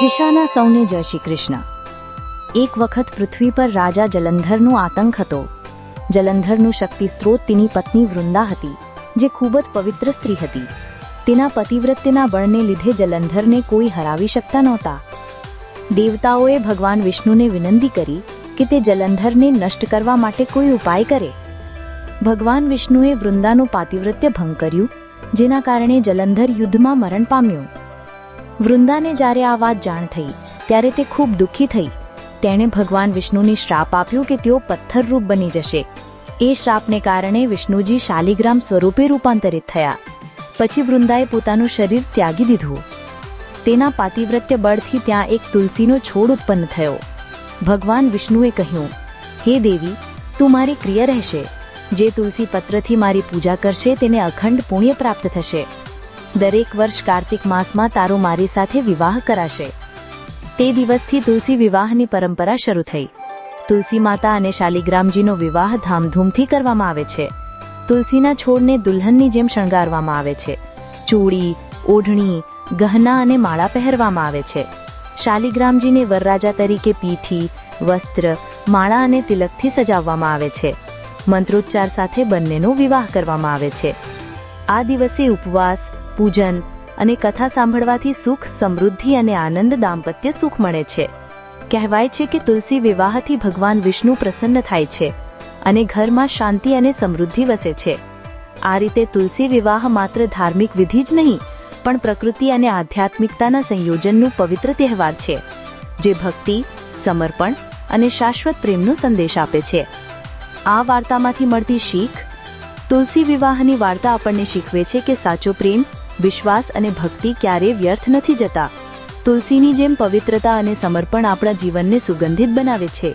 દિશાના સૌને જય શ્રી કૃષ્ણ। એક વખત પૃથ્વી પર રાજા જલંધરનો આતંક હતો। જલંધરનું શક્તિ સ્ત્રોત તેની પત્ની વૃંદા હતી, જે ખૂબ જ પવિત્ર સ્ત્રી હતી। તેના પતિવ્રત્યના બળને લીધે જલંધરને કોઈ હરાવી શકતા નહોતા। દેવતાઓએ ભગવાન વિષ્ણુને વિનંતી કરી કે તે જલંધરને નષ્ટ કરવા માટે કોઈ ઉપાય કરે। ભગવાન વિષ્ણુએ વૃંદાનું પાતિવ્રત્ય ભંગ કર્યું, જેના કારણે જલંધર યુદ્ધમાં મરણ પામ્યો। વૃંદાને જ્યારે આ વાત જાણ થઈ ત્યારે તે ખૂબ દુઃખી થઈ। તેણે ભગવાન વિષ્ણુને શ્રાપ આપ્યો કે તેઓ પથ્થરરૂપ બની જશે। એ શ્રાપને કારણે વિષ્ણુજી શાલિગ્રામ સ્વરૂપે રૂપાંતરિત થયા। પછી વૃંદાએ પોતાનું શરીર ત્યાગી દીધું। તેના પાતિવ્રત્ય બળથી ત્યાં એક તુલસીનો છોડ ઉત્પન્ન થયો। ભગવાન વિષ્ણુએ કહ્યું, હે દેવી, તું મારી પ્રિય રહેશે। જે તુલસી પત્રથી મારી પૂજા કરશે તેને અખંડ પુણ્ય પ્રાપ્ત થશે। દરેક વર્ષ કાર્તિક માસમાં તારો મારી સાથે વિવાહ કરાશે। તે દિવસથી તુલસી વિવાહની પરંપરા શરૂ થઈ। તુલસી માતા અને શાલિગ્રામજીનો વિવાહ ધામધૂમથી કરવામાં આવે છે। તુલસીના છોડને દુલ્હનની જેમ શણગારવામાં આવે છે। ચૂડી, ઓઢણી, ગહના અને માળા પહેરવામાં આવે છે। શાલિગ્રામજીને વરરાજા તરીકે પીઠી, વસ્ત્ર, માળા અને તિલકથી સજાવવામાં આવે છે। મંત્રોચ્ચાર સાથે બંનેનો વિવાહ કરવામાં આવે છે। આ દિવસે ઉપવાસ, પૂજન અને કથા સાંભળવાથી સુખ, સમૃદ્ધિ અને આનંદ દાંપત્ય સુખ મળે છે। કહેવાય છે કે તુલસી વિવાહથી ભગવાન વિષ્ણુ પ્રસન્ન થાય છે અને ઘરમાં શાંતિ અને સમૃદ્ધિ વસે છે। આ રીતે તુલસી વિવાહ માત્ર ધાર્મિક વિધિ જ નહીં, પણ પ્રકૃતિ અને આધ્યાત્મિકતાના સંયોજનનું પવિત્ર તહેવાર છે, જે ભક્તિ, સમર્પણ અને શાશ્વત પ્રેમનો સંદેશ આપે છે। આ વાર્તામાંથી મળતી શીખ: તુલસી વિવાહની વાર્તા આપણને શીખવે છે કે સાચો પ્રેમ, વિશ્વાસ અને ભક્તિ ક્યારેય વ્યર્થ નથી જતા। તુલસીની જેમ પવિત્રતા અને સમર્પણ આપણા જીવનને સુગંધિત બનાવે છે।